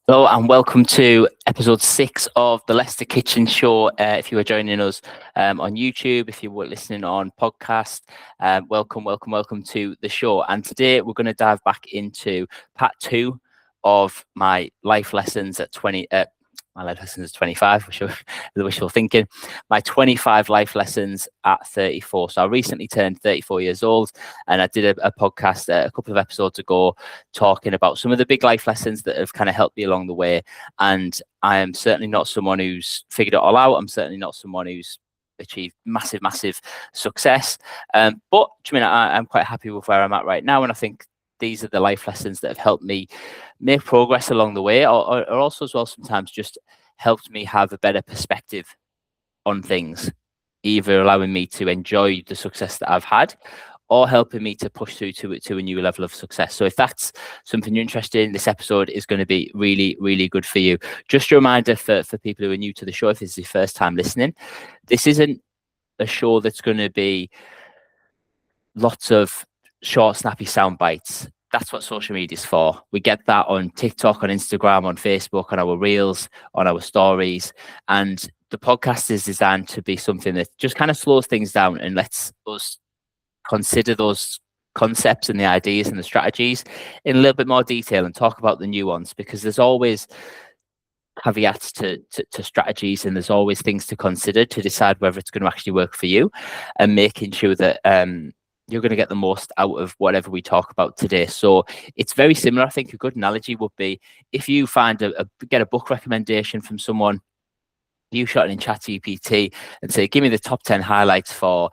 Hello and welcome to episode 6 of the Lester Kitching Show. If you are joining us on YouTube, if you were listening on podcast, welcome to the show. And today we're going to dive back into part 2 of my life lessons at 20. My life lessons at 25, the wishful thinking. My 25 life lessons at 34. So I recently turned 34 years old, and I did a podcast a couple of episodes ago talking about some of the big life lessons that have kind of helped me along the way. And I am certainly not someone who's figured it all out. I'm certainly not someone who's achieved massive success. But I'm quite happy with where I'm at right now, and I think these are the life lessons that have helped me make progress along the way, or also as well sometimes just helped me have a better perspective on things, either allowing me to enjoy the success that I've had or helping me to push through to a new level of success. So if that's something you're interested in, this episode is going to be really good for you. Just a reminder for people who are new to the show, if this is your first time listening, this isn't a show that's going to be lots of short, snappy sound bites. That's what social media is for. We get that on TikTok, on Instagram, on Facebook, on our reels, on our stories. And the podcast is designed to be something that just kind of slows things down and lets us consider those concepts and the ideas and the strategies in a little bit more detail and talk about the nuance, because there's always caveats to strategies, and there's always things to consider to decide whether it's going to actually work for you, and making sure that you're going to get the most out of whatever we talk about today. So it's very similar. I think a good analogy would be if you find get a book recommendation from someone, you shot it in ChatGPT and say, give me the top 10 highlights for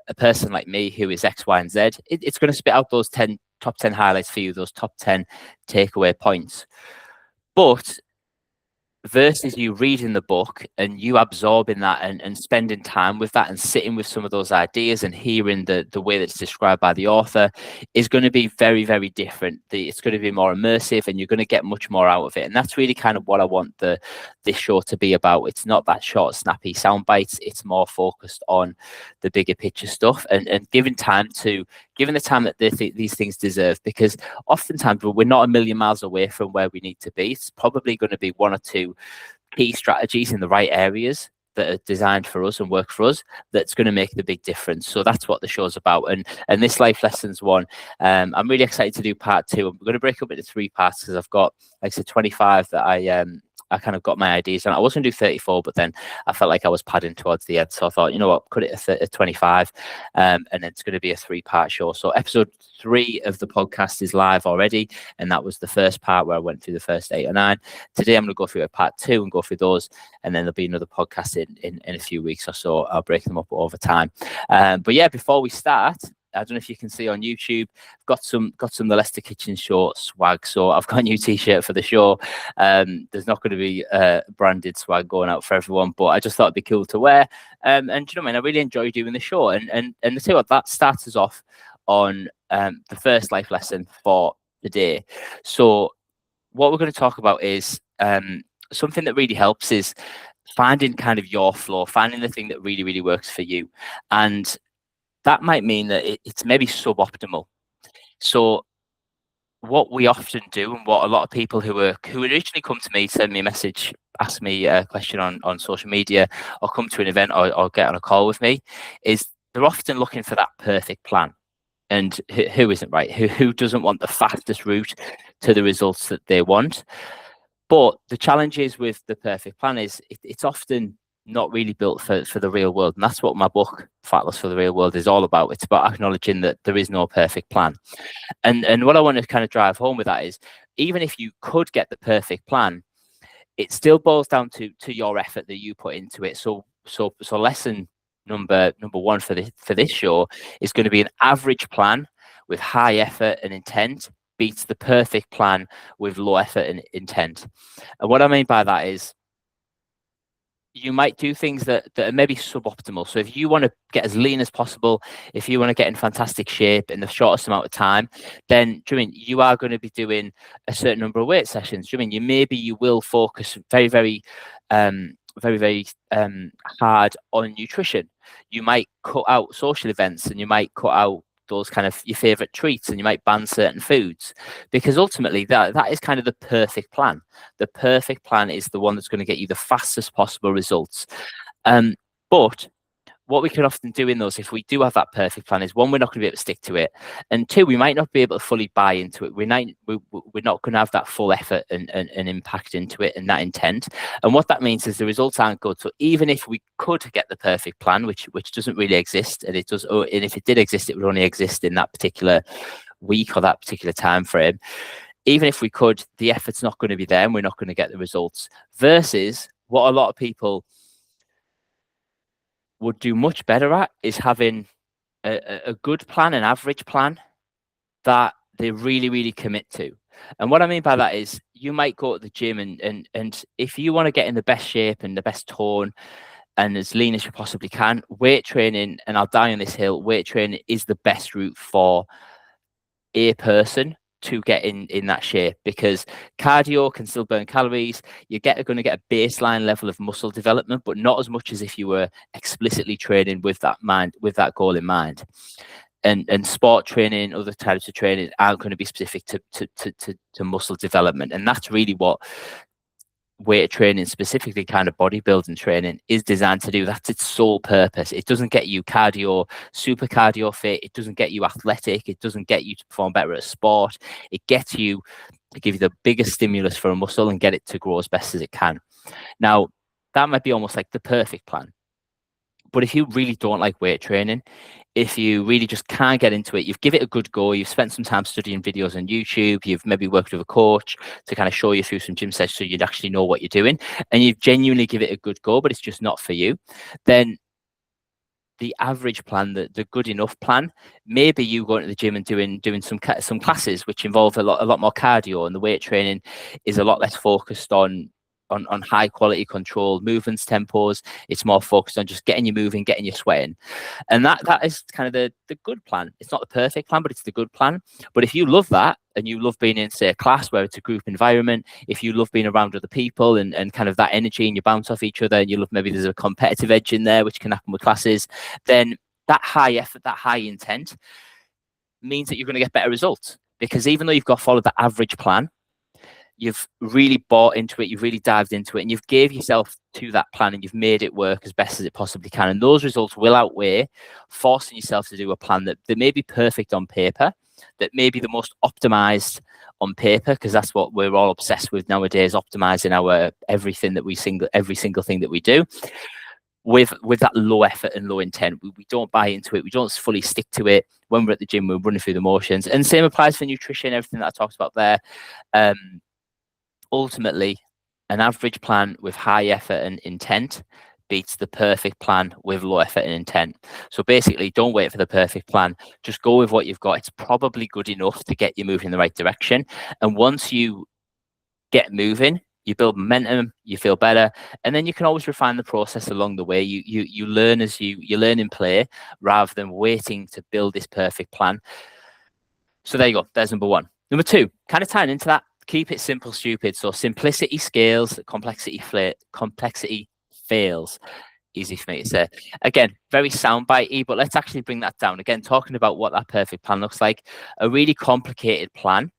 a person like me who is X, Y, and Z. It's going to spit out those top 10 highlights for you, those top 10 takeaway points. But versus you reading the book and you absorbing that and spending time with that and sitting with some of those ideas and hearing the way that's described by the author is going to be very different. It's going to be more immersive, and you're going to get much more out of it. And that's really kind of what I want this show to be about. It's not that short, snappy sound bites. It's more focused on the bigger picture stuff and given the time that these things deserve, because oftentimes we're not a million miles away from where we need to be. It's probably going to be one or two key strategies in the right areas that are designed for us and work for us that's going to make the big difference. So that's what the show's about. And this life lessons one, I'm really excited to do part 2. I'm going to break up into 3 parts because I've got, like I said, 25 that I kind of got my ideas on. I was going to do 34, but then I felt like I was padding towards the end. So I thought, you know what, cut it at 25. And then it's going to be a 3-part show. So episode 3 of the podcast is live already. And that was the first part where I went through the first 8 or 9. Today, I'm going to go through a part 2 and go through those. And then there'll be another podcast in a few weeks or so. I'll break them up over time. But yeah, before we start, I don't know if you can see on YouTube, I've got some the Lester Kitching Show swag. So I've got a new t-shirt for the show. There's not going to be branded swag going out for everyone, but I just thought it'd be cool to wear. And you know what I mean? I really enjoy doing the show. And to tell you what, that starts us off on the first life lesson for the day. So what we're going to talk about is something that really helps is finding kind of your flow, finding the thing that really works for you. And that might mean that it's maybe suboptimal. So what we often do, and what a lot of people who originally come to me, send me a message, ask me a question on social media, or come to an event or get on a call with me, is they're often looking for that perfect plan. And who isn't, right? Who doesn't want the fastest route to the results that they want? But the challenge is with the perfect plan is it's often not really built for the real world. And that's what my book, Fatless for the Real World, is all about. It's about acknowledging that there is no perfect plan. And what I want to kind of drive home with that is, even if you could get the perfect plan, it still boils down to your effort that you put into it. So lesson number 1 for this show is going to be an average plan with high effort and intent beats the perfect plan with low effort and intent. And what I mean by that is, you might do things that are maybe suboptimal. So if you want to get as lean as possible, if you want to get in fantastic shape in the shortest amount of time, then you are going to be doing a certain number of weight sessions. You will focus very hard on nutrition. You might cut out social events, and you might cut out those kind of your favorite treats, and you might ban certain foods, because ultimately that is kind of the perfect plan. The perfect plan is the one that's going to get you the fastest possible results. But what we can often do in those, if we do have that perfect plan, is one, we're not going to be able to stick to it, and two, we might not be able to fully buy into it. We're not going to have that full effort and impact into it and that intent. And what that means is the results aren't good. So even if we could get the perfect plan, which doesn't really exist, and if it did exist, it would only exist in that particular week or that particular time frame. Even if we could, the effort's not going to be there, and we're not going to get the results. Versus what a lot of people would do much better at is having a good plan, an average plan that they really, really commit to. And what I mean by that is, you might go to the gym and if you want to get in the best shape and the best tone and as lean as you possibly can, weight training, and I'll die on this hill, weight training is the best route for a person to get in that shape, because cardio can still burn calories. You're going to get a baseline level of muscle development, but not as much as if you were explicitly training with that goal in mind. And sport training, other types of training aren't going to be specific to muscle development, and that's really what weight training, specifically kind of bodybuilding training, is designed to do. That's its sole purpose. It doesn't get you super cardio fit. It doesn't get you athletic. It doesn't get you to perform better at a sport. It gets you to give you the biggest stimulus for a muscle and get it to grow as best as it can. Now, that might be almost like the perfect plan. But if you really don't like weight training, if you really just can't get into it, you've given it a good go, you've spent some time studying videos on YouTube, you've maybe worked with a coach to kind of show you through some gym sessions so you'd actually know what you're doing, and you've genuinely give it a good go, but it's just not for you, then the average plan, the good enough plan, maybe you going to the gym and doing some classes which involve a lot more cardio, and the weight training is a lot less focused on high quality controlled movements, tempos. It's more focused on just getting you moving, getting you sweating. And that is kind of the good plan. It's not the perfect plan, but it's the good plan. But if you love that, and you love being in, say, a class where it's a group environment, if you love being around other people and kind of that energy, and you bounce off each other, and you love, maybe there's a competitive edge in there, which can happen with classes, then that high effort, that high intent means that you're going to get better results. Because even though you've got to follow the average plan, you've really bought into it, you've really dived into it, and you've gave yourself to that plan, and you've made it work as best as it possibly can. And those results will outweigh forcing yourself to do a plan that may be perfect on paper, that may be the most optimized on paper, because that's what we're all obsessed with nowadays, optimizing every single thing that we do, with that low effort and low intent. We don't buy into it. We don't fully stick to it. When we're at the gym, we're running through the motions. And same applies for nutrition, everything that I talked about there. Ultimately, an average plan with high effort and intent beats the perfect plan with low effort and intent. So basically, don't wait for the perfect plan. Just go with what you've got. It's probably good enough to get you moving in the right direction. And once you get moving, you build momentum, you feel better, and then you can always refine the process along the way. You learn as you learn in play, rather than waiting to build this perfect plan. So there you go. There's number one. Number two, kind of tying into that, keep it simple, stupid. So simplicity scales, complexity fails. Easy for me to say. Again, very soundbitey, but let's actually bring that down. Again, talking about what that perfect plan looks like. A really complicated plan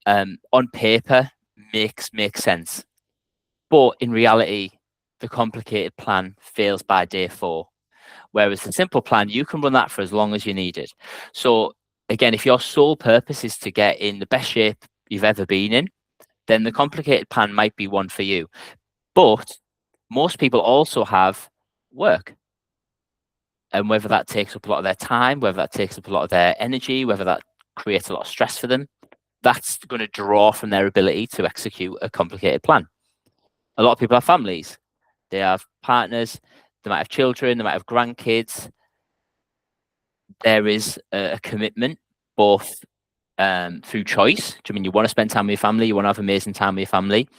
on paper makes sense, but in reality, the complicated plan fails by day 4. Whereas the simple plan, you can run that for as long as you need it. So again, if your sole purpose is to get in the best shape you've ever been in, then the complicated plan might be one for you. But most people also have work. And whether that takes up a lot of their time, whether that takes up a lot of their energy, whether that creates a lot of stress for them, that's going to draw from their ability to execute a complicated plan. A lot of people have families. They have partners. They might have children. They might have grandkids. There is a commitment, both through choice. Do you mean you want to spend time with your family? You want to have amazing time with your family?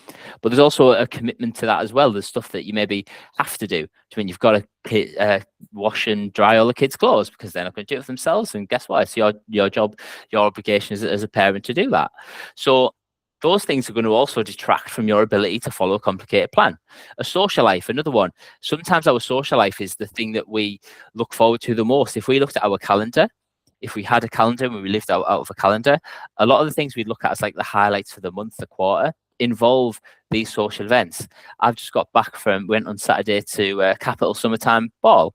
But there's also a commitment to that as well. There's stuff that you maybe have to do. Do you mean you've got to wash and dry all the kids' clothes, because they're not going to do it for themselves? And guess what? It's your job, your obligation as a parent to do that. So those things are going to also detract from your ability to follow a complicated plan. A social life, another one. Sometimes our social life is the thing that we look forward to the most. If we looked at our calendar if we had a calendar and we lived out of a calendar, a lot of the things we'd look at as like the highlights for the month, the quarter, involve these social events. I've just got back went on Saturday to Capital Summertime Ball.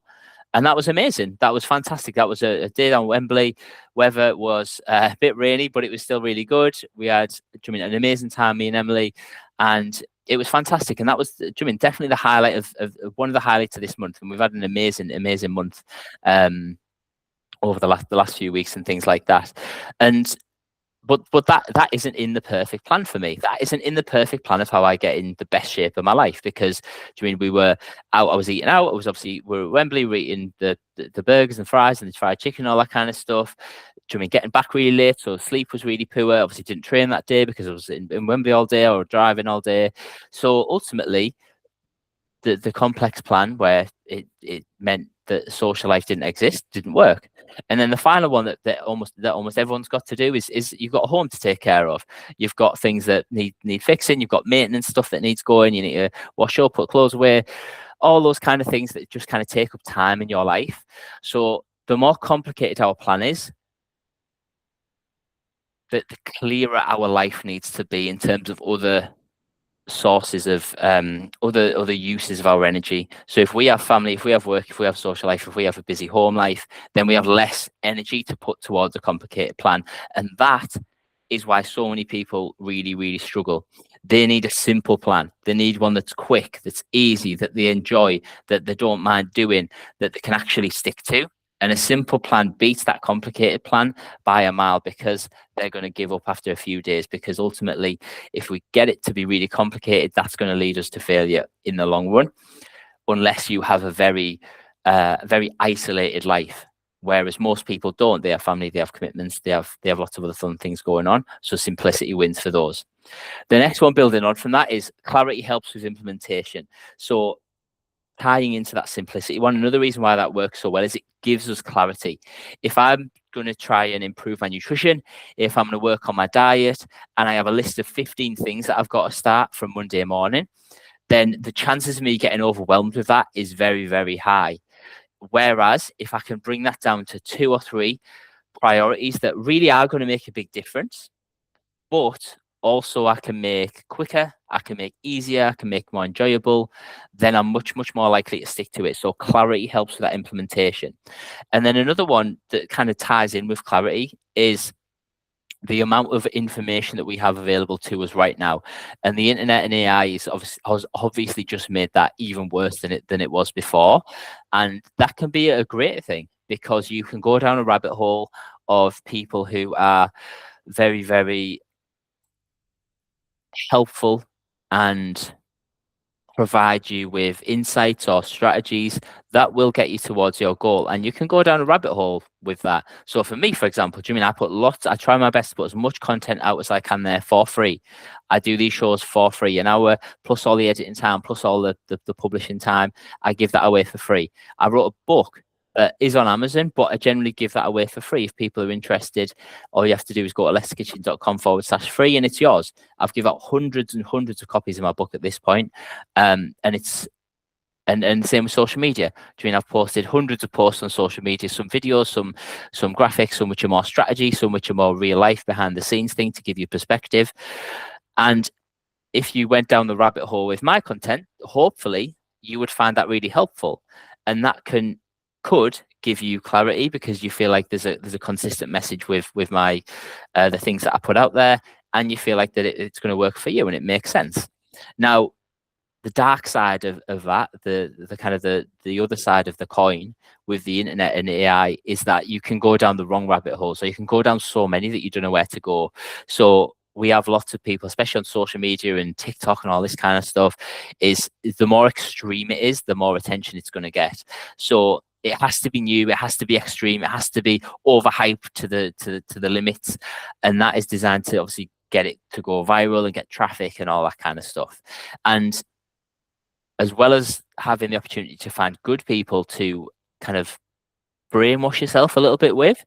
And that was amazing. That was fantastic. That was a day on Wembley. Weather was a bit rainy, but it was still really good. We had, an amazing time, me and Emily, and it was fantastic. And that was, definitely the highlight of one of the highlights of this month. And we've had an amazing month over the last few weeks and things like that. And but that isn't in the perfect plan for me. That isn't in the perfect plan of how I get in the best shape of my life, because we were out, I was eating out, I was obviously, we're at Wembley, we're eating the burgers and fries and the fried chicken and all that kind of stuff. Getting back really late, so sleep was really poor. Obviously didn't train that day because I was in Wembley all day or driving all day. So ultimately the complex plan where it meant that social life didn't exist didn't work. And then the final one that almost everyone's got to do is you've got a home to take care of. You've got things that need fixing. You've got maintenance stuff that needs going. You need to wash up, put clothes away, all those kind of things that just kind of take up time in your life. So the more complicated our plan is, the clearer our life needs to be in terms of other sources of other uses of our energy. So if we have family, if we have work, if we have social life, if we have a busy home life, then we have less energy to put towards a complicated plan. And that is why so many people really, really struggle. They need a simple plan. They need one that's quick, that's easy, that they enjoy, that they don't mind doing, that they can actually stick to. And a simple plan beats that complicated plan by a mile, because they're going to give up after a few days. Because ultimately, if we get it to be really complicated, that's going to lead us to failure in the long run, unless you have a very isolated life. Whereas most people don't. They have family, they have commitments, they have lots of other fun things going on. So simplicity wins for those. The next one, building on from that, is clarity helps with implementation. So tying into that simplicity one, another reason why that works so well is it gives us clarity. If I'm going to try and improve my nutrition, if I'm going to work on my diet, and I have a list of 15 things that I've got to start from Monday morning, then the chances of me getting overwhelmed with that is very, very high. Whereas if I can bring that down to 2 or 3 priorities that really are going to make a big difference, but also I can make quicker, I can make easier, I can make more enjoyable, then I'm much, much more likely to stick to it. So clarity helps with that implementation. And then another one that kind of ties in with clarity is the amount of information that we have available to us right now. And the internet and AI has obviously just made that even worse than it was before. And that can be a great thing, because you can go down a rabbit hole of people who are very, very helpful and provide you with insights or strategies that will get you towards your goal. And you can go down a rabbit hole with that. So for me, for example, I try my best to put as much content out as I can there for free. I do these shows for free, an hour plus all the editing time, plus all the publishing time. I give that away for free. I wrote a book that is on Amazon, but I generally give that away for free. If people are interested, all you have to do is go to lesterkitchen.com/free and it's yours. I've given out hundreds and hundreds of copies of my book at this point. And it's and the same with social media. I've posted hundreds of posts on social media, some videos, some graphics, some which are more strategy, some which are more real life behind the scenes thing to give you perspective. And if you went down the rabbit hole with my content, hopefully you would find that really helpful. And that could give you clarity, because you feel like there's a consistent message with my the things that I put out there, and you feel like that it's going to work for you and it makes sense. Now, the dark side of that, the kind of the other side of the coin with the internet and AI, is that you can go down the wrong rabbit hole. So you can go down so many that you don't know where to go. So we have lots of people, especially on social media and TikTok and all this kind of stuff, is the more extreme it is, the more attention it's going to get. So it has to be new, it has to be extreme, it has to be overhyped to the limits, and that is designed to obviously get it to go viral and get traffic and all that kind of stuff. And as well as having the opportunity to find good people to kind of brainwash yourself a little bit with,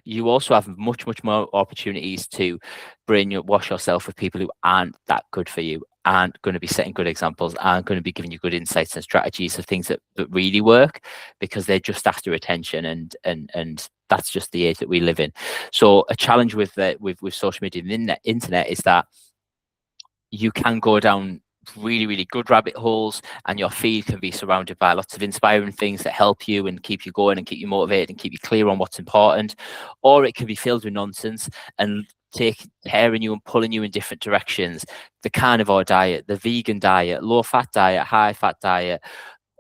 you also have much, much more opportunities to brainwash yourself with people who aren't that good for you, aren't going to be setting good examples, aren't going to be giving you good insights and strategies of things that really work, because they're just after attention, and that's just the age that we live in. So a challenge with social media and the internet is that you can go down really, really good rabbit holes, and your feed can be surrounded by lots of inspiring things that help you and keep you going and keep you motivated and keep you clear on what's important. Or it can be filled with nonsense and tearing you and pulling you in different directions. The carnivore diet, the vegan diet, low fat diet, high fat diet.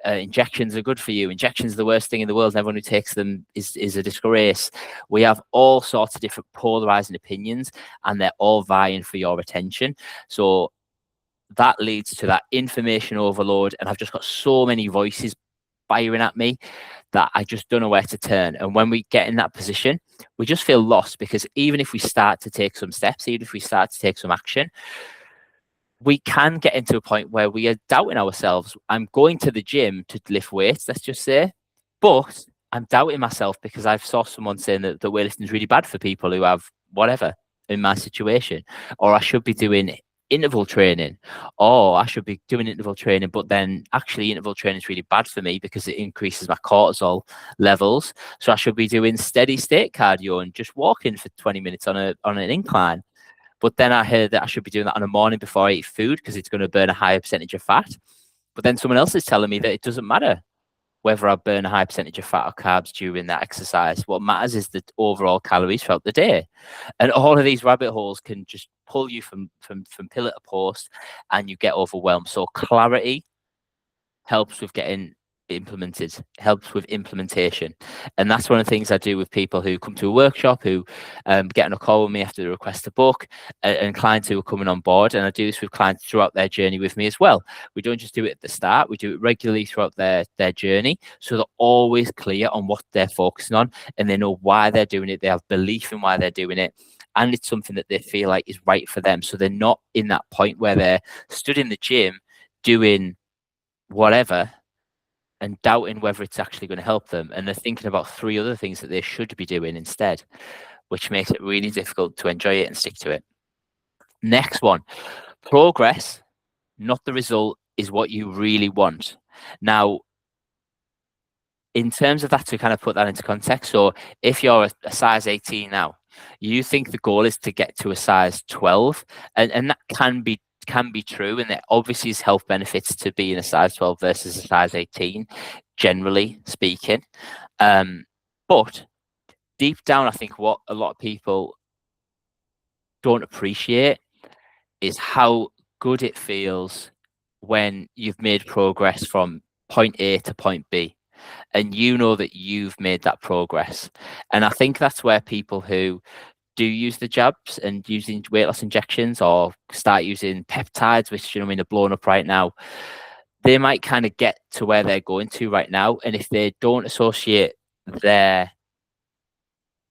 Injections are good for you. Injections are the worst thing in the world, and everyone who takes them is a disgrace. We have all sorts of different polarizing opinions, and they're all vying for your attention. So that leads to that information overload, and I've just got so many voices firing at me that I just don't know where to turn. And when we get in that position, we just feel lost, because even if we start to take some steps, even if we start to take some action, we can get into a point where we are doubting ourselves. I'm going to the gym to lift weights, let's just say, but I'm doubting myself because I've saw someone saying that the weightlifting is really bad for people who have whatever in my situation, or I should be doing interval training, or I should be doing interval training, but then actually interval training is really bad for me because it increases my cortisol levels. So I should be doing steady state cardio and just walking for 20 minutes on an incline. But then I heard that I should be doing that on a morning before I eat food because it's going to burn a higher percentage of fat. But then someone else is telling me that it doesn't matter whether I burn a high percentage of fat or carbs during that exercise. What matters is the overall calories throughout the day. And all of these rabbit holes can just pull you from pillar to post, and you get overwhelmed. So clarity helps with getting implemented, helps with implementation. And that's one of the things I do with people who come to a workshop, who get on a call with me after they request a book, and clients who are coming on board. And I do this with clients throughout their journey with me as well. We don't just do it at the start, we do it regularly throughout their journey, so they're always clear on what they're focusing on, and they know why they're doing it. They have belief in why they're doing it, and it's something that they feel like is right for them. So they're not in that point where they're stood in the gym doing whatever and doubting whether it's actually going to help them, and they're thinking about 3 other things that they should be doing instead, which makes it really difficult to enjoy it and stick to it. Next one, progress, not the result, is what you really want. Now, in terms of that, to kind of put that into context, so if you're a size 18 now, you think the goal is to get to a size 12, and that can be true, and there obviously is health benefits to being a size 12 versus a size 18, generally speaking. But deep down, I think what a lot of people don't appreciate is how good it feels when you've made progress from point A to point B, and you know that you've made that progress. And I think that's where people who do use the jabs and using weight loss injections, or start using peptides, which, are blown up right now, they might kind of get to where they're going to right now. And if they don't associate their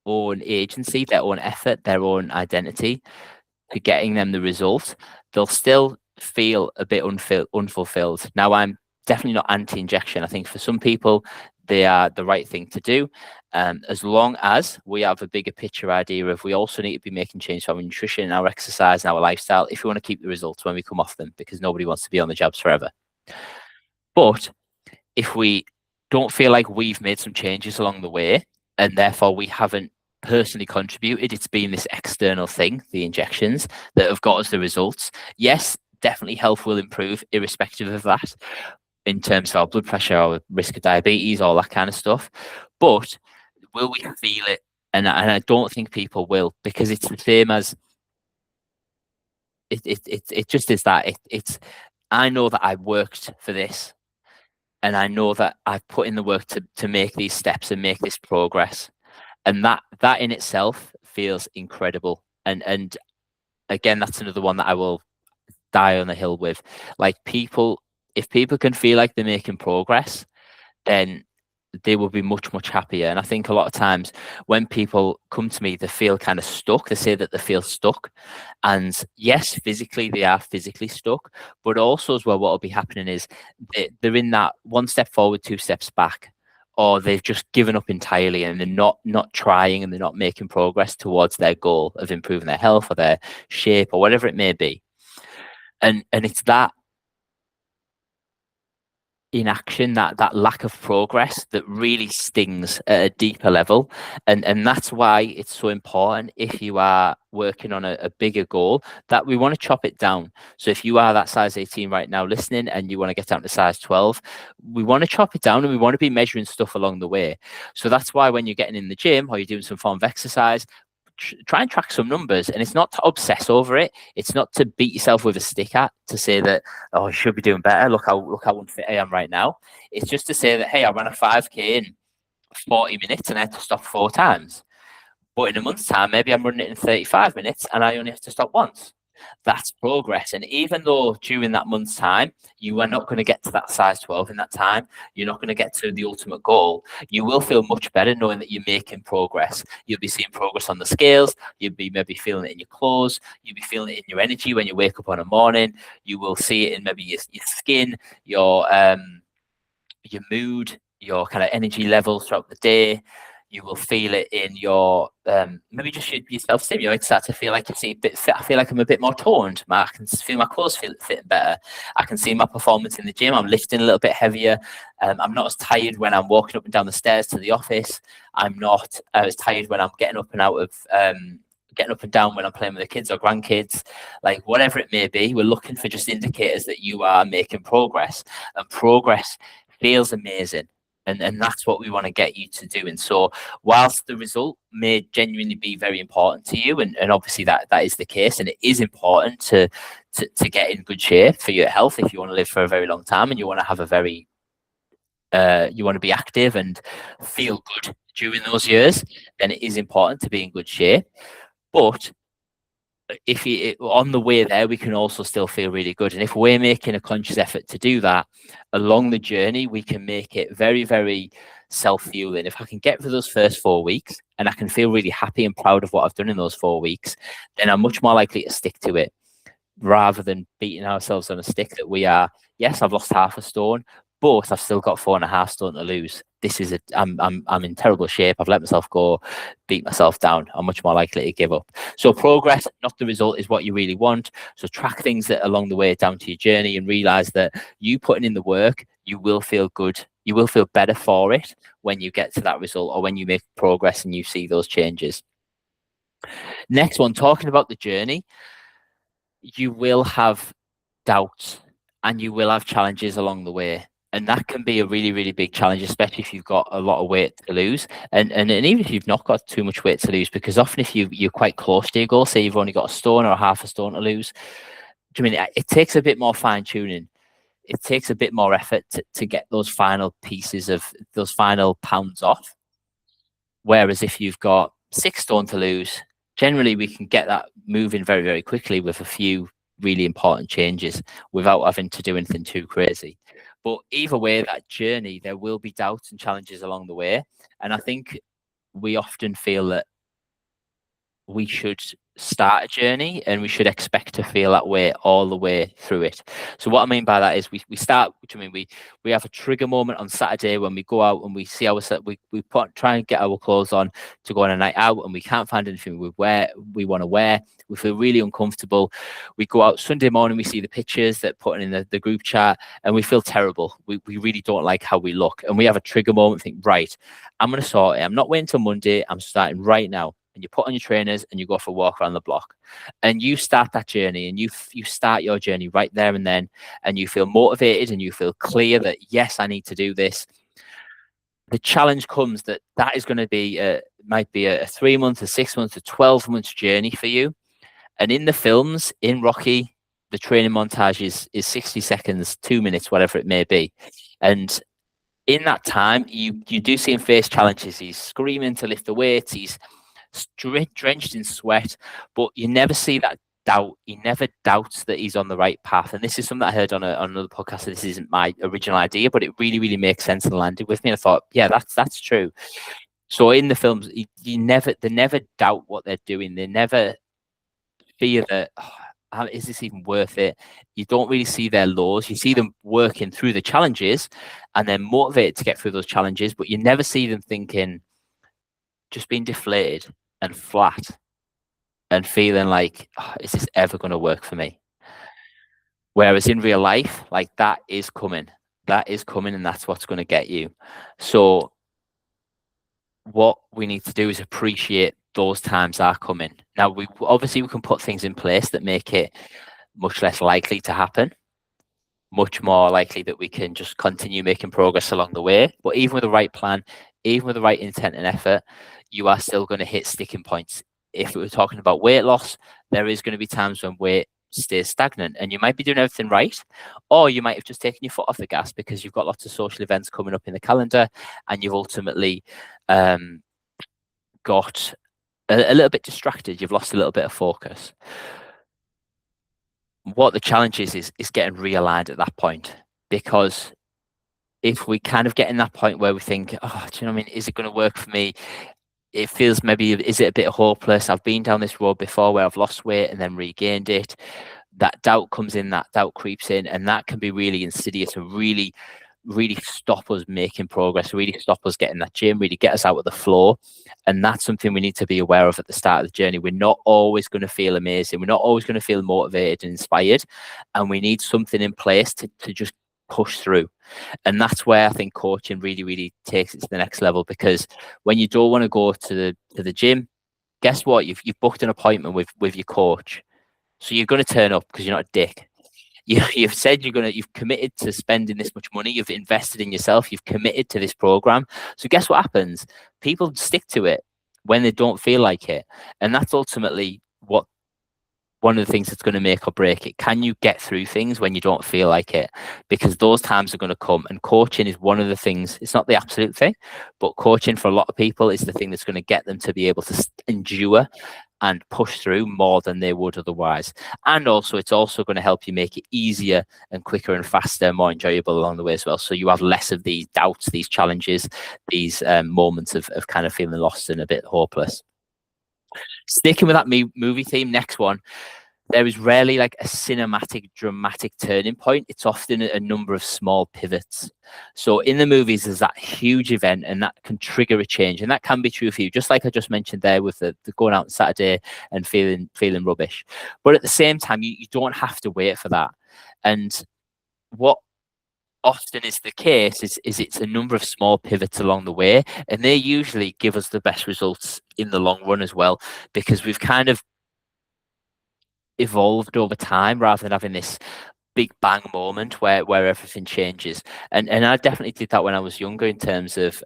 own agency, their own effort, their own identity to getting them the result, they'll still feel a bit unfulfilled. Now, I'm definitely not anti-injection. I think for some people, they are the right thing to do, as long as we have a bigger picture idea of we also need to be making change to our nutrition, our exercise, and our lifestyle if we want to keep the results when we come off them, because nobody wants to be on the jabs forever. But if we don't feel like we've made some changes along the way, and therefore we haven't personally contributed, it's been this external thing, the injections, that have got us the results. Yes, definitely health will improve irrespective of that, in terms of our blood pressure, our risk of diabetes, all that kind of stuff. But will we feel it? And I don't think people will, because it's the same as it just is that it's I know that I worked for this, and I know that I've put in the work to make these steps and make this progress, and that in itself feels incredible. And again, that's another one that I will die on the hill with. Like, if people can feel like they're making progress, then they will be much, much happier. And I think a lot of times when people come to me, they feel kind of stuck. They say that they feel stuck. And yes, physically, they are physically stuck. But also as well, what will be happening is they're in that 1 step forward, 2 steps back, or they've just given up entirely, and they're not trying, and they're not making progress towards their goal of improving their health or their shape or whatever it may be. And it's that inaction, that lack of progress that really stings at a deeper level. And that's why it's so important, if you are working on a bigger goal, that we want to chop it down. So if you are that size 18 right now listening and you want to get down to size 12, we want to chop it down, and we want to be measuring stuff along the way. So that's why when you're getting in the gym or you're doing some form of exercise, try and track some numbers. And it's not to obsess over it. It's not to beat yourself with a stick at, to say that, oh, you should be doing better. Look how unfit I am right now. It's just to say that, hey, I ran a 5K in 40 minutes and I had to stop 4 times. But in a month's time, maybe I'm running it in 35 minutes and I only have to stop once. That's progress. And even though during that month's time, you are not going to get to that size 12 in that time, you're not going to get to the ultimate goal, you will feel much better knowing that you're making progress. You'll be seeing progress on the scales. You'll be maybe feeling it in your clothes. You'll be feeling it in your energy when you wake up on a morning. You will see it in maybe your skin, your mood, your kind of energy levels throughout the day. You will feel it in your maybe just your self-esteem. You might start to feel like you see a bit fit. I feel like I'm a bit more toned. I can feel my clothes fitting better. I can see my performance in the gym. I'm lifting a little bit heavier. I'm not as tired when I'm walking up and down the stairs to the office. I'm not as tired when I'm getting up and out of getting up and down when I'm playing with the kids or grandkids. Like whatever it may be, we're looking for just indicators that you are making progress, and progress feels amazing. And that's what we want to get you to do. And so whilst the result may genuinely be very important to you, and obviously that is the case, and it is important to get in good shape for your health if you want to live for a very long time and you want to have a very you want to be active and feel good during those years, then it is important to be in good shape. But if you on the way there, we can also still feel really good. And if we're making a conscious effort to do that along the journey, we can make it very, very self-fueling. If I can get through those first 4 weeks and I can feel really happy and proud of what I've done in those 4 weeks, then I'm much more likely to stick to it, rather than beating ourselves on a stick that we are, yes, I've lost half a stone, but I've still got 4.5 stone to lose. This is I'm in terrible shape. I've let myself go, beat myself down. I'm much more likely to give up. So progress, not the result, is what you really want. So track things that along the way down to your journey, and realize that you putting in the work, you will feel good. You will feel better for it when you get to that result, or when you make progress and you see those changes. Next one, talking about the journey, you will have doubts and you will have challenges along the way. And that can be a really, really big challenge, especially if you've got a lot of weight to lose. And even if you've not got too much weight to lose, because often if you're quite close to your goal, say you've only got a stone or half a stone to lose, I mean, it takes a bit more fine tuning. It takes a bit more effort to get those final pieces of those final pounds off. Whereas if you've got 6 stone to lose, generally we can get that moving very, very quickly with a few really important changes without having to do anything too crazy. But either way, that journey, there will be doubts and challenges along the way. And I think we often feel that we should start a journey and we should expect to feel that way all the way through it. So what I mean by that is we start, which I mean, we have a trigger moment on Saturday when we go out and we see ourselves, we try and get our clothes on to go on a night out, and we can't find anything we want to wear. We feel really uncomfortable. We go out Sunday morning, we see the pictures that put in the group chat, and we feel terrible. We really don't like how we look, and we have a trigger moment, think, right, I'm going to sort it. I'm not waiting till Monday. I'm starting right now. And you put on your trainers and you go for a walk around the block, and you start that journey, and you start your journey right there and then, and you feel motivated and you feel clear that, yes, I need to do this. The challenge comes that is going to be might be a 3 month, a 6 month, a 12 months journey for you. And in the films, in Rocky, the training montage is 60 seconds, 2 minutes, whatever it may be. And in that time, you do see him face challenges. He's screaming to lift the weights. He's drenched in sweat, but you never see that doubt. He never doubts that he's on the right path. And this is something I heard on another podcast. So this isn't my original idea, but it really, really makes sense and landed with me. And I thought, yeah, that's true. So in the films, they never doubt what they're doing. They never fear that, oh, is this even worth it? You don't really see their lows. You see them working through the challenges and then motivated to get through those challenges, but you never see them thinking, just being deflated and flat and feeling like, oh, is this ever going to work for me? Whereas in real life, like, that is coming. That is coming, and that's what's going to get you. So what we need to do is appreciate those times are coming. Now, we can put things in place that make it much less likely to happen, much more likely that we can just continue making progress along the way. But even with the right plan, even with the right intent and effort, you are still going to hit sticking points. If we're talking about weight loss, there is going to be times when weight stays stagnant, and you might be doing everything right, or you might have just taken your foot off the gas because you've got lots of social events coming up in the calendar, and you've ultimately got a little bit distracted. You've lost a little bit of focus. What the challenge is getting realigned at that point, because if we kind of get in that point where we think, oh, do you know what I mean? Is it going to work for me? It feels maybe, is it a bit hopeless? I've been down this road before where I've lost weight and then regained it. That doubt comes in, that doubt creeps in, and that can be really insidious and really, really stop us making progress, really stop us getting that gym, really get us out of the flow. And that's something we need to be aware of at the start of the journey. We're not always going to feel amazing. We're not always going to feel motivated and inspired. And we need something in place to just push through. And that's where I think coaching really, really takes it to the next level, because when you don't want to go to the gym, guess what? You've booked an appointment with your coach. So you're going to turn up because you're not a dick. You've said you've committed to spending this much money. You've invested in yourself. You've committed to this program. So guess what happens? People stick to it when they don't feel like it. And that's ultimately one of the things that's going to make or break it. Can you get through things when you don't feel like it? Because those times are going to come, and coaching is one of the things. It's not the absolute thing, but coaching for a lot of people is the thing that's going to get them to be able to endure and push through more than they would otherwise. And also, it's also going to help you make it easier and quicker and faster, more enjoyable along the way as well. So you have less of these doubts, these challenges, these moments of kind of feeling lost and a bit hopeless. Sticking with that movie theme, next one. There is rarely like a cinematic, dramatic turning point. It's often a number of small pivots. So in the movies, there's that huge event, and that can trigger a change. And that can be true for you, just like I just mentioned there with the going out on Saturday and feeling rubbish. But at the same time, you don't have to wait for that. And what often is the case is it's a number of small pivots along the way, and they usually give us the best results in the long run as well, because we've kind of evolved over time rather than having this big bang moment where everything changes. And I definitely did that when I was younger, in terms of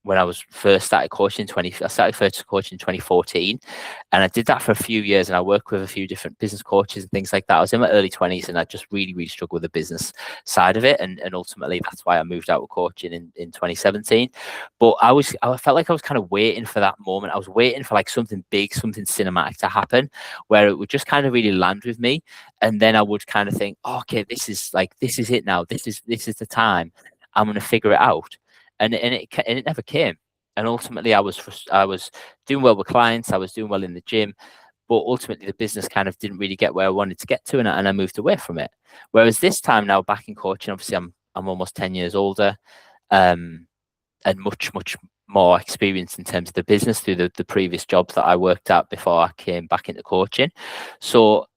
when I was first started coaching I started first coaching in 2014, and I did that for a few years, and I worked with a few different business coaches and things like that. I was in my early 20s, and I just really, really struggled with the business side of it, and ultimately that's why I moved out of coaching in 2017. But I felt like I was kind of waiting for that moment. I was waiting for like something big, something cinematic to happen, where it would just kind of really land with me, and then I would kind of think, oh, okay, this is it now. This is the time. I'm going to figure it out. And it never came. And ultimately, I was doing well with clients. I was doing well in the gym, but ultimately the business kind of didn't really get where I wanted to get to, and I moved away from it. Whereas this time now, back in coaching, obviously I'm almost 10 years older, and much more experienced in terms of the business through the previous jobs that I worked at before I came back into coaching. So.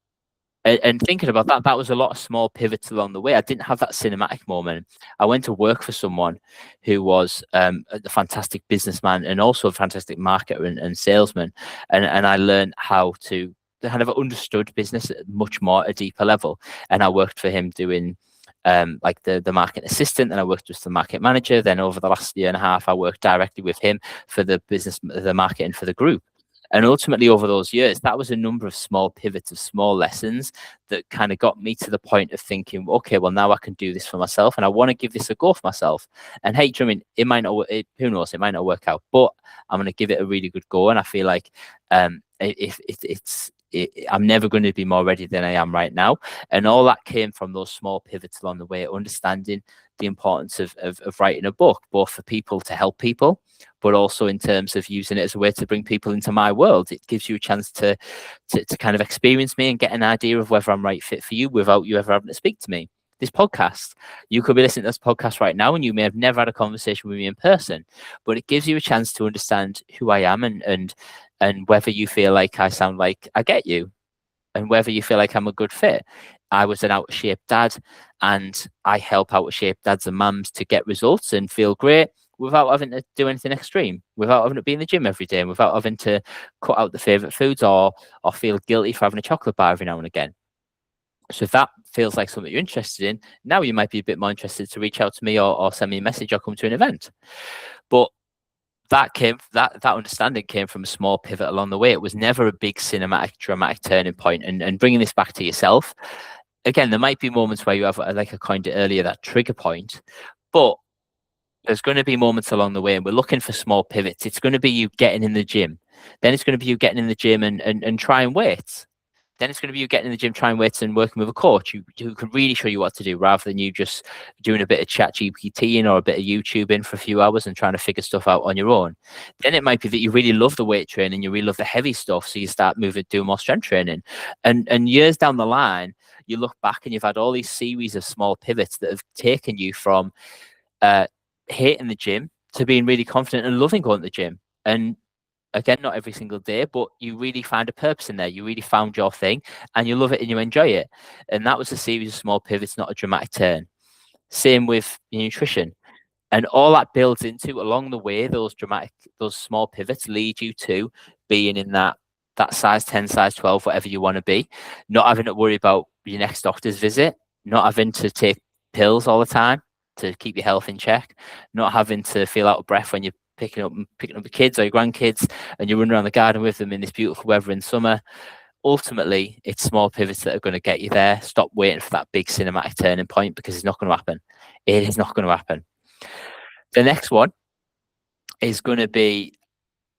And thinking about that, that was a lot of small pivots along the way. I didn't have that cinematic moment. I went to work for someone who was a fantastic businessman and also a fantastic marketer and salesman. And I learned how to kind of understood business at much more at a deeper level. And I worked for him doing like the market assistant, and I worked with the market manager. Then over the last year and a half, I worked directly with him for the marketing for the group. And ultimately, over those years, that was a number of small pivots of small lessons that kind of got me to the point of thinking, okay, well, now I can do this for myself, and I want to give this a go for myself. And hey, I mean, it might not, who knows, it might not work out, but I'm going to give it a really good go. And I feel like I'm never going to be more ready than I am right now. And all that came from those small pivots along the way, understanding the importance of writing a book, both for people to help people, but also in terms of using it as a way to bring people into my world. It gives you a chance to kind of experience me and get an idea of whether I'm right fit for you without you ever having to speak to me. This podcast, you could be listening to this podcast right now, and you may have never had a conversation with me in person, but it gives you a chance to understand who I am and whether you feel like I sound like I get you, and whether you feel like I'm a good fit. I was an out of shape dad, and I help out of shape dads and mums to get results and feel great without having to do anything extreme, without having to be in the gym every day, and without having to cut out the favorite foods or feel guilty for having a chocolate bar every now and again. So if that feels like something you're interested in, now you might be a bit more interested to reach out to me or send me a message or come to an event. But that understanding came from a small pivot along the way. It was never a big cinematic, dramatic turning point. And bringing this back to yourself, again, there might be moments where you have, like I coined it earlier, that trigger point, but there's going to be moments along the way, and we're looking for small pivots. It's going to be you getting in the gym. Then it's going to be you getting in the gym and trying weights. Then it's going to be you getting in the gym, trying weights, and working with a coach who can really show you what to do, rather than you just doing a bit of chat GPTing or a bit of YouTubing for a few hours and trying to figure stuff out on your own. Then it might be that you really love the weight training, you really love the heavy stuff, so you start doing more strength training. And years down the line, you look back and you've had all these series of small pivots that have taken you from hating the gym to being really confident and loving going to the gym. And again, not every single day, but you really find a purpose in there. You really found your thing and you love it and you enjoy it. And that was a series of small pivots, not a dramatic turn. Same with nutrition. And all that builds into, along the way, those small pivots lead you to being in that size 10, size 12, whatever you want to be, not having to worry about your next doctor's visit, not having to take pills all the time to keep your health in check, not having to feel out of breath when you're picking up your kids or your grandkids and you run around the garden with them in this beautiful weather in summer. Ultimately, it's small pivots that are going to get you there. Stop waiting for that big cinematic turning point, because it's not going to happen. It is not going to happen. The next one is going to be,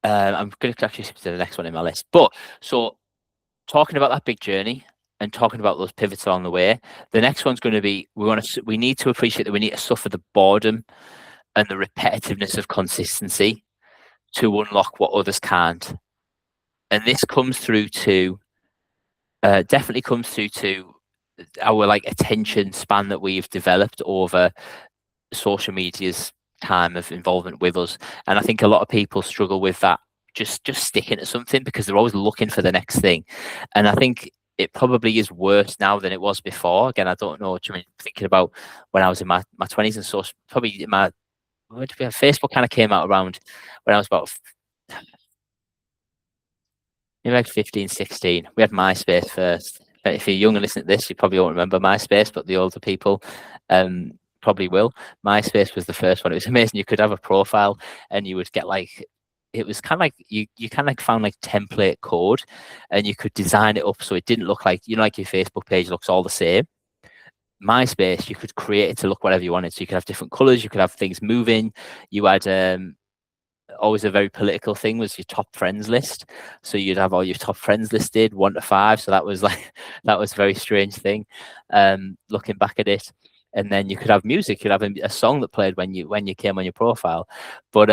I'm going to actually skip to the next one in my list. But so talking about that big journey and talking about those pivots along the way, the next one's going to be, we need to appreciate that we need to suffer the boredom and the repetitiveness of consistency to unlock what others can't. And this comes through to, definitely comes through to our like attention span that we've developed over social media's time of involvement with us. And I think a lot of people struggle with that, just sticking to something, because they're always looking for the next thing. And I think it probably is worse now than it was before. Again, I don't know what you mean, thinking about when I was in my 20s, and so probably in my, Facebook kind of came out around when I was about maybe like 15, 16. We had MySpace first. If you're young and listening to this, you probably won't remember MySpace, but the older people probably will. MySpace was the first one. It was amazing. You could have a profile and you would get like, it was kind of like you kind of like found like template code, and you could design it up so it didn't look like, like your Facebook page looks all the same. MySpace, you could create it to look whatever you wanted. So you could have different colors, you could have things moving. You had always a very political thing was your top friends list. So you'd have all your top friends listed 1 to 5. So that was like, that was a very strange thing, looking back at it. And then you could have music, you'd have a song that played when you came on your profile. But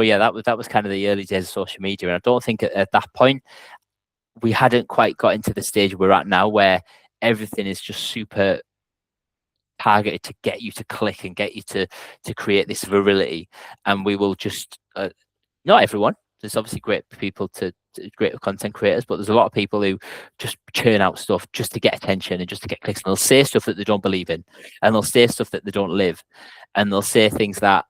yeah, that was kind of the early days of social media. And I don't think at that point we hadn't quite got into the stage we're at now, where everything is just super targeted to get you to click and get you to create this virility. And we will just not everyone, there's obviously great people great content creators, but there's a lot of people who just churn out stuff just to get attention and just to get clicks, and they'll say stuff that they don't believe in, and they'll say stuff that they don't live, and they'll say things that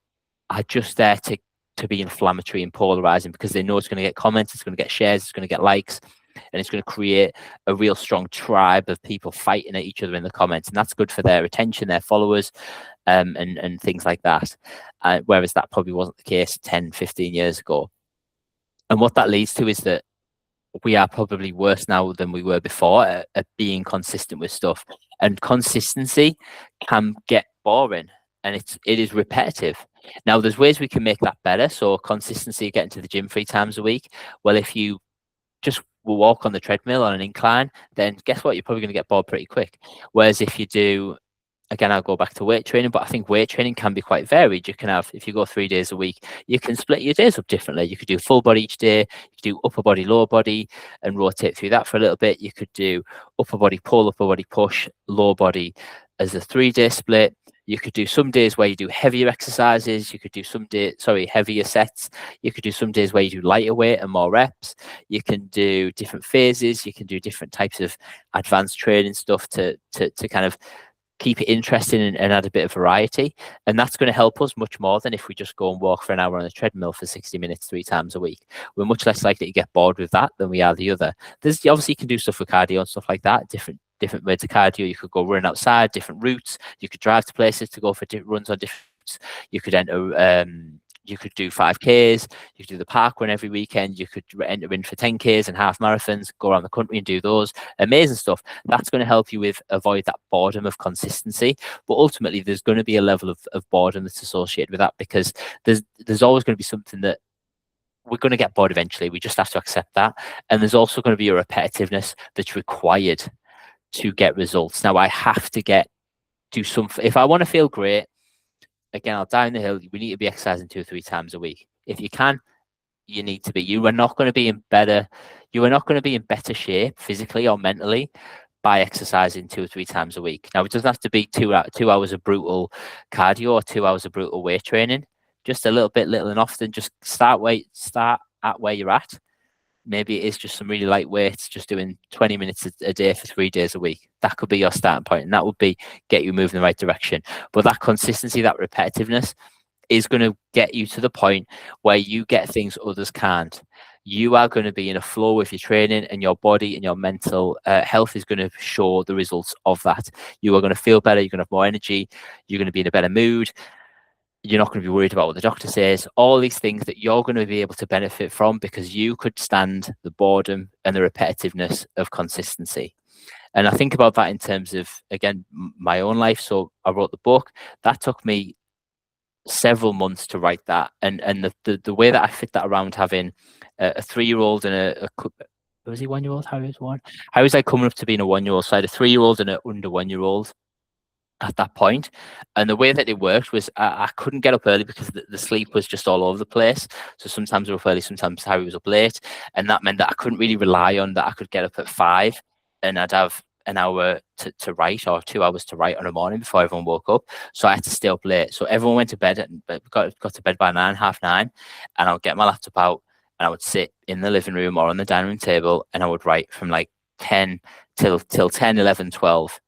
are just there to be inflammatory and polarizing, because they know it's going to get comments, it's going to get shares, it's going to get likes, and it's going to create a real strong tribe of people fighting at each other in the comments. And that's good for their attention, their followers, and things like that. Whereas that probably wasn't the case 10, 15 years ago. And what that leads to is that we are probably worse now than we were before at being consistent with stuff. And consistency can get boring, and it is repetitive. Now, there's ways we can make that better. So consistency, getting to the gym 3 times a week. Well, if you just walk on the treadmill on an incline, then guess what? You're probably going to get bored pretty quick. Whereas if you do, again, I'll go back to weight training, but I think weight training can be quite varied. You can have, if you go 3 days a week, you can split your days up differently. You could do full body each day, you could do upper body, lower body, and rotate through that for a little bit. You could do upper body pull, upper body push, lower body as a 3-day split. You could do some days where you do heavier exercises. You could do heavier sets. You could do some days where you do lighter weight and more reps. You can do different phases. You can do different types of advanced training stuff to kind of keep it interesting and add a bit of variety. And that's going to help us much more than if we just go and walk for an hour on a treadmill for 60 minutes 3 times a week. We're much less likely to get bored with that than we are the other. There's obviously you can do stuff with cardio and stuff like that, different ways of cardio. You could go run outside, different routes. You could drive to places to go for runs on different routes. You could enter you could do 5Ks, you could do the park run every weekend, you could enter in for 10Ks and half marathons, go around the country and do those. Amazing stuff. That's going to help you with avoid that boredom of consistency. But ultimately, there's going to be a level of boredom that's associated with that, because there's always going to be something that we're going to get bored eventually. We just have to accept that. And there's also going to be a repetitiveness that's required to get results. Now, I have to do something. If I want to feel great, again, I'll down the hill. We need to be exercising 2 or 3 times a week. If you can, you need to be. You are not going to be in better shape physically or mentally by exercising 2 or 3 times a week. Now, it doesn't have to be 2 hours of brutal cardio or 2 hours of brutal weight training. Just a little and often. Just start at where you're at. Maybe it is just some really light weights, just doing 20 minutes a day for 3 days a week. That could be your starting point, and that would be get you moving in the right direction. But that consistency, that repetitiveness is going to get you to the point where you get things others can't. You are going to be in a flow with your training, and your body and your mental health is going to show the results of that. You are going to feel better. You're going to have more energy. You're going to be in a better mood. You're not going to be worried about what the doctor says. All these things that you're going to be able to benefit from because you could stand the boredom and the repetitiveness of consistency. And I think about that in terms of, again, my own life. So I wrote the book. That took me several months to write that. And the way that I fit that around having a 3-year-old and was he 1-year-old? How was one? How was I coming up to being a 1-year-old? So I had a 3-year-old and an under 1-year-old at that point. And the way that it worked was I couldn't get up early because the sleep was just all over the place. So sometimes I was up early, sometimes Harry was up late. And that meant that I couldn't really rely on that I could get up at 5 and I'd have an hour to write, or 2 hours to write on a morning before everyone woke up. So I had to stay up late. So everyone went to bed, got to bed by 9, half 9. And I would get my laptop out and I would sit in the living room or on the dining room table and I would write from like 10 till 10, 11, 12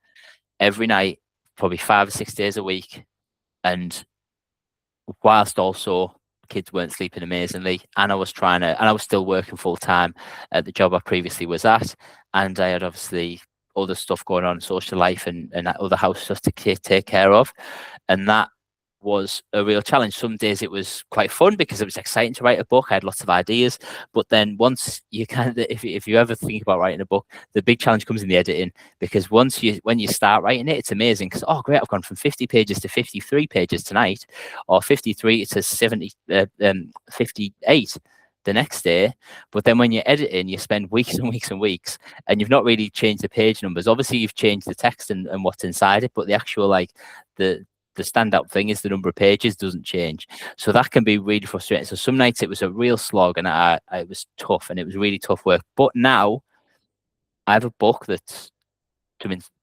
every night, probably 5 or 6 days a week. And whilst also kids weren't sleeping amazingly, and I was still working full time at the job I previously was at, and I had obviously other stuff going on, social life and other house stuff to take care of. And that was a real challenge. Some days it was quite fun because it was exciting to write a book. I had lots of ideas, but then once you if you ever think about writing a book, the big challenge comes in the editing, because when you start writing it, it's amazing because, oh great, I've gone from 50 pages to 53 pages tonight, or 53 to 58 the next day. But then when you're editing, you spend weeks and weeks and weeks, and you've not really changed the page numbers. Obviously you've changed the text and what's inside it, but the actual the standout thing is the number of pages doesn't change. So that can be really frustrating. So some nights it was a real slog, and it was tough, and it was really tough work. But now I have a book that's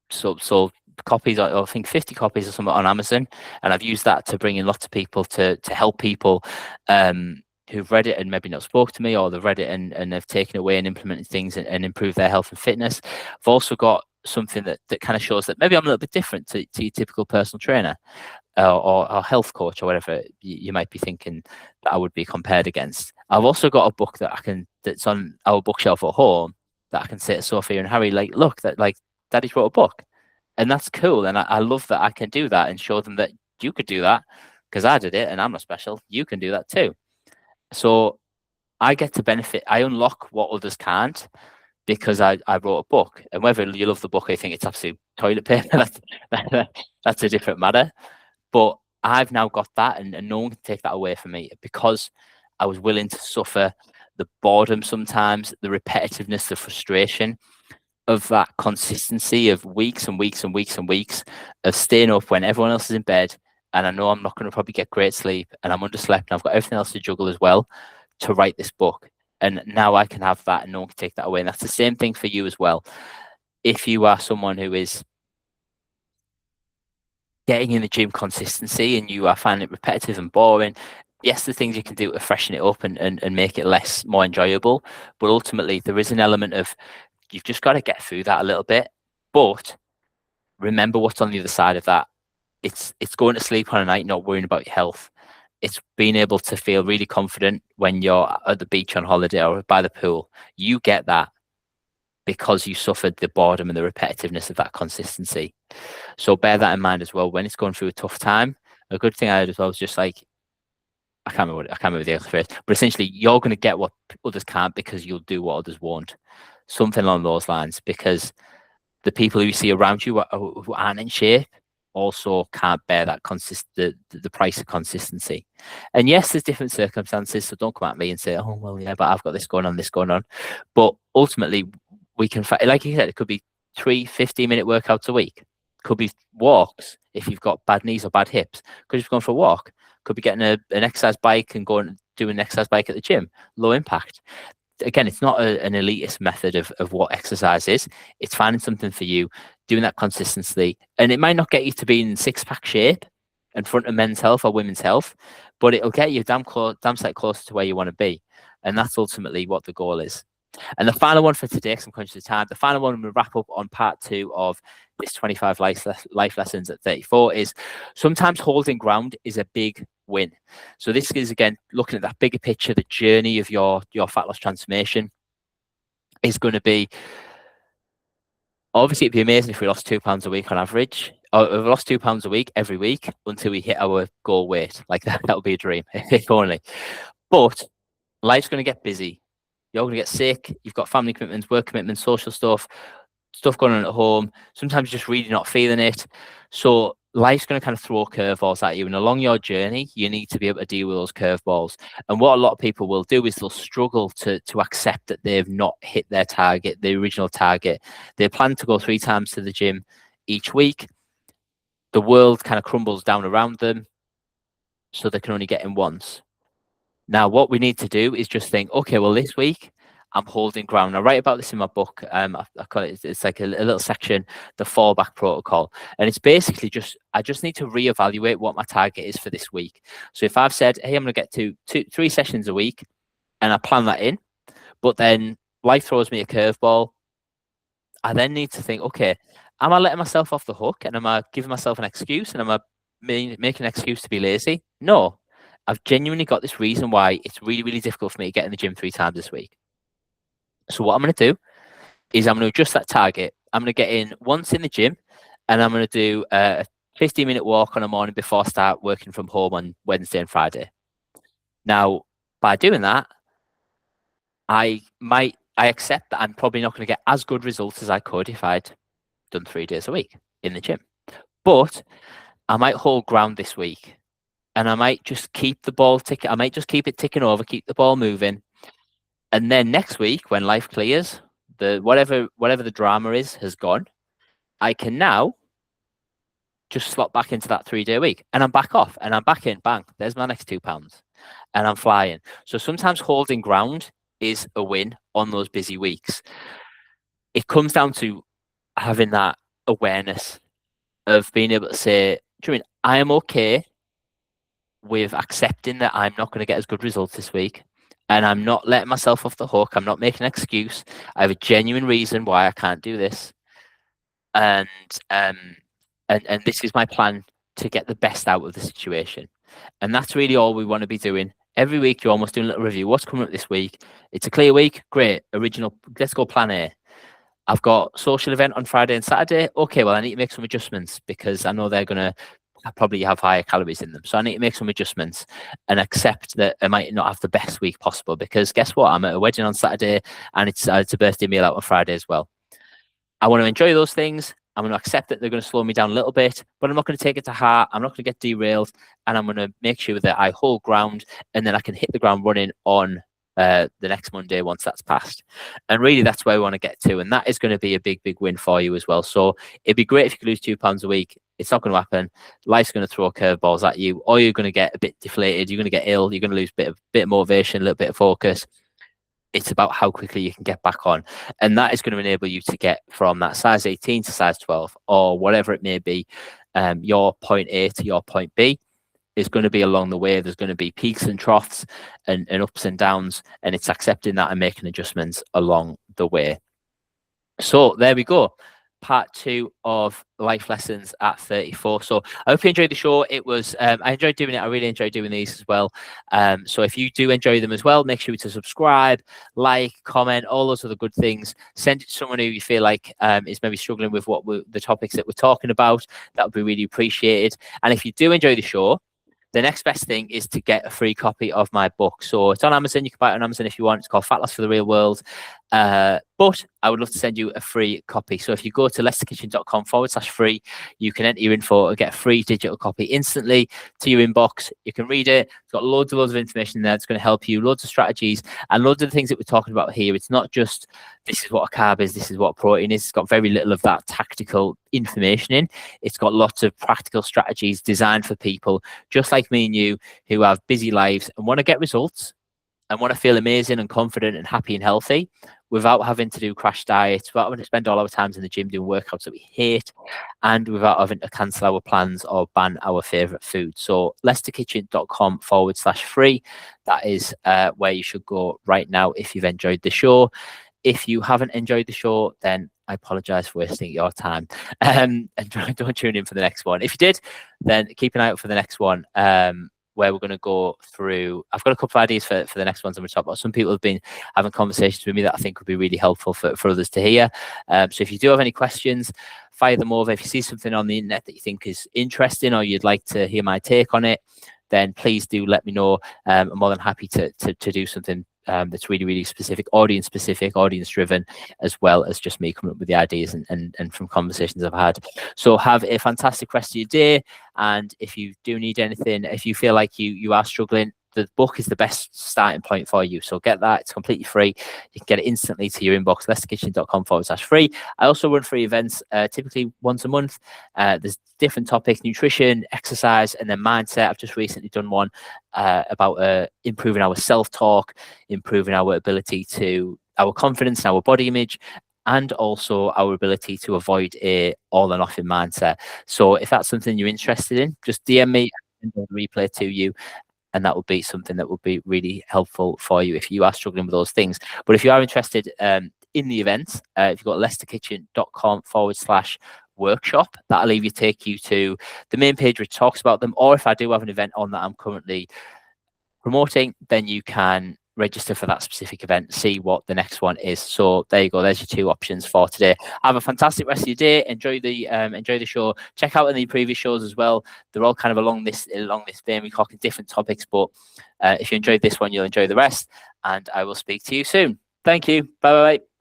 sold copies, I think 50 copies or something on Amazon, and I've used that to bring in lots of people to help people who've read it and maybe not spoke to me, or they've read it and they've taken away and implemented things and improved their health and fitness. I've also got something that kind of shows that maybe I'm a little bit different to your typical personal trainer or health coach or whatever you might be thinking that I would be compared against. I've also got a book that's on our bookshelf at home that I can say to Sophia and Harry, like, look, that like Daddy's wrote a book, and that's cool. And I love that I can do that and show them that you could do that because I did it and I'm not special. You can do that too. So I get to benefit. I unlock what others can't because I wrote a book. And whether you love the book or you think it's absolute toilet paper, that's a different matter. But I've now got that, and no one can take that away from me because I was willing to suffer the boredom sometimes, the repetitiveness, the frustration of that consistency of weeks and weeks and weeks and weeks of staying up when everyone else is in bed. And I know I'm not going to probably get great sleep, and I'm underslept, and I've got everything else to juggle as well to write this book. And now I can have that, and no one can take that away. And that's the same thing for you as well. If you are someone who is getting in the gym consistency and you are finding it repetitive and boring, yes, the things you can do to freshen it up and make it more enjoyable. But ultimately, there is an element of you've just got to get through that a little bit. But remember what's on the other side of that. It's going to sleep on a night, not worrying about your health. It's being able to feel really confident when you're at the beach on holiday or by the pool. You get that because you suffered the boredom and the repetitiveness of that consistency. So bear that in mind as well when it's going through a tough time. A good thing I heard as well was just like, I can't remember the other phrase, but essentially you're going to get what others can't because you'll do what others won't. Something along those lines, because the people who you see around you who aren't in shape also can't bear that the price of consistency. And yes, there's different circumstances, so don't come at me and say, oh well, yeah, but I've got this going on. But ultimately, we can, like you said, it could be 3 15-minute workouts a week, could be walks if you've got bad knees or bad hips, could just be going for a walk, could be getting an exercise bike and going doing an exercise bike at the gym, low impact. Again, it's not an elitist method of what exercise is. It's finding something for you, doing that consistently. And it might not get you to be in six-pack shape in front of men's health or women's health, but it'll get you damn sight closer to where you want to be. And that's ultimately what the goal is. And the final one for today, because I'm conscious of time, the final one we'll wrap up on part 2 of this 25 life lessons at 34 is sometimes holding ground is a big win. So this is, again, looking at that bigger picture, the journey of your fat loss transformation is going to be, obviously it'd be amazing if we lost 2 pounds a week on average, or if we lost 2 pounds a week every week until we hit our goal weight. Like that would be a dream, if only. But life's going to get busy. You're going to get sick. You've got family commitments, work commitments, social stuff going on at home. Sometimes you're just really not feeling it. So life's going to kind of throw curveballs at you. And along your journey, you need to be able to deal with those curveballs. And what a lot of people will do is they'll struggle to accept that they've not hit their target, the original target. They plan to go 3 times to the gym each week. The world kind of crumbles down around them, so they can only get in once. Now, what we need to do is just think, okay, well, this week I'm holding ground. I write about this in my book. I call it, it's like a little section, the fallback protocol. And it's basically I just need to reevaluate what my target is for this week. So if I've said, hey, I'm going to get to 3 sessions a week, and I plan that in, but then life throws me a curveball, I then need to think, okay, am I letting myself off the hook? And am I giving myself an excuse? And am I making an excuse to be lazy? No. I've genuinely got this reason why it's really, really difficult for me to get in the gym 3 times this week. So what I'm going to do is I'm going to adjust that target. I'm going to get in once in the gym, and I'm going to do a 15-minute walk on a morning before I start working from home on Wednesday and Friday. Now, by doing that, I accept that I'm probably not going to get as good results as I could if I'd done 3 days a week in the gym. But I might hold ground this week. And I might just keep the ball ticking. I might just keep it ticking over, keep the ball moving. And then next week, when life clears, whatever the drama has gone, I can now just slot back into that 3-day week. And I'm back off and I'm back in. Bang. There's my next 2 pounds. And I'm flying. So sometimes holding ground is a win on those busy weeks. It comes down to having that awareness of being able to say, do you mean I am okay with accepting that I'm not going to get as good results this week, and I'm not letting myself off the hook. I'm not making an excuse. I have a genuine reason why I can't do this, and this is my plan to get the best out of the situation. And that's really all we want to be doing. Every week, you're almost doing a little review. What's coming up this week? It's a clear week. Great. Original. Let's go plan A. I've got social event on Friday and Saturday. Okay, well, I need to make some adjustments because I know they're going to probably have higher calories in them. So I need to make some adjustments and accept that I might not have the best week possible, because guess what? I'm at a wedding on Saturday and it's a birthday meal out on Friday as well. I want to enjoy those things. I'm going to accept that they're going to slow me down a little bit, but I'm not going to take it to heart. I'm not going to get derailed, and I'm going to make sure that I hold ground, and then I can hit the ground running on the next Monday once that's passed. And really, that's where we want to get to, and that is going to be a big win for you as well. So it'd be great if you could lose 2 pounds a week. It's not going to happen. Life's going to throw curveballs at you, or you're going to get a bit deflated. You're going to get ill. You're going to lose a bit of motivation, a little bit of focus. It's about how quickly you can get back on, and that is going to enable you to get from that size 18 to size 12 or whatever it may be. your point A to your point B is going to be along the way. There's going to be peaks and troughs and ups and downs, and it's accepting that and making adjustments along the way. So there we go. Part 2 of life lessons at 34. So I hope you enjoyed the show. It was I enjoyed doing it. I really enjoyed doing these as well. So if you do enjoy them as well, make sure to subscribe, like, comment, all those other good things. Send it to someone who you feel like is maybe struggling with the topics that we're talking about. That would be really appreciated. And if you do enjoy the show, the next best thing is to get a free copy of my book. So it's on Amazon. You can buy it on Amazon if you want. It's called Fat Loss for the Real World. But I would love to send you a free copy. So if you go to lesterkitchen.com/free, you can enter your info and get a free digital copy instantly to your inbox. You can read it. It's got loads of information in there. It's going to help you, loads of strategies and loads of the things that we're talking about here. It's not just this is what a carb is, this is what a protein is. It's got very little of that tactical information in. It's got lots of practical strategies designed for people just like me and you who have busy lives and want to get results and want to feel amazing and confident and happy and healthy without having to do crash diets, without having to spend all our times in the gym doing workouts that we hate, and without having to cancel our plans or ban our favorite food. So lesterkitchen.com/free. That is where you should go right now if you've enjoyed the show. If you haven't enjoyed the show, then I apologize for wasting your time. And don't tune in for the next one. If you did, then keep an eye out for the next one. Where we're going to go through. I've got a couple of ideas for the next ones I'm going to talk about. Some people have been having conversations with me that I think would be really helpful for others to hear. So if you do have any questions, fire them over. If you see something on the internet that you think is interesting or you'd like to hear my take on it, then please do let me know. I'm more than happy to do something that's really specific, audience driven, as well as just me coming up with the ideas and from conversations I've had. So have a fantastic rest of your day. And if you do need anything, if you feel like you are struggling, the book is the best starting point for you. So get that. It's completely free. You can get it instantly to your inbox, lesterkitchen.com/free. I also run free events, typically once a month. There's different topics: nutrition, exercise, and then mindset. I've just recently done one about improving our self-talk, improving our ability to our confidence and our body image, and also our ability to avoid a all or nothing mindset. So if that's something you're interested in, just DM me and I'll replay to you. And that would be something that would be really helpful for you if you are struggling with those things. But if you are interested in the event, if you've got lesterkitchen.com/workshop, that'll either take you to the main page which talks about them, or if I do have an event on that I'm currently promoting, then you can register for that specific event, see what the next one is. So there you go. There's your 2 options for today. Have a fantastic rest of your day. Enjoy the show. Check out any previous shows as well. They're all kind of along this vein. We're talking different topics, but if you enjoyed this one, you'll enjoy the rest. And I will speak to you soon. Thank you. Bye bye.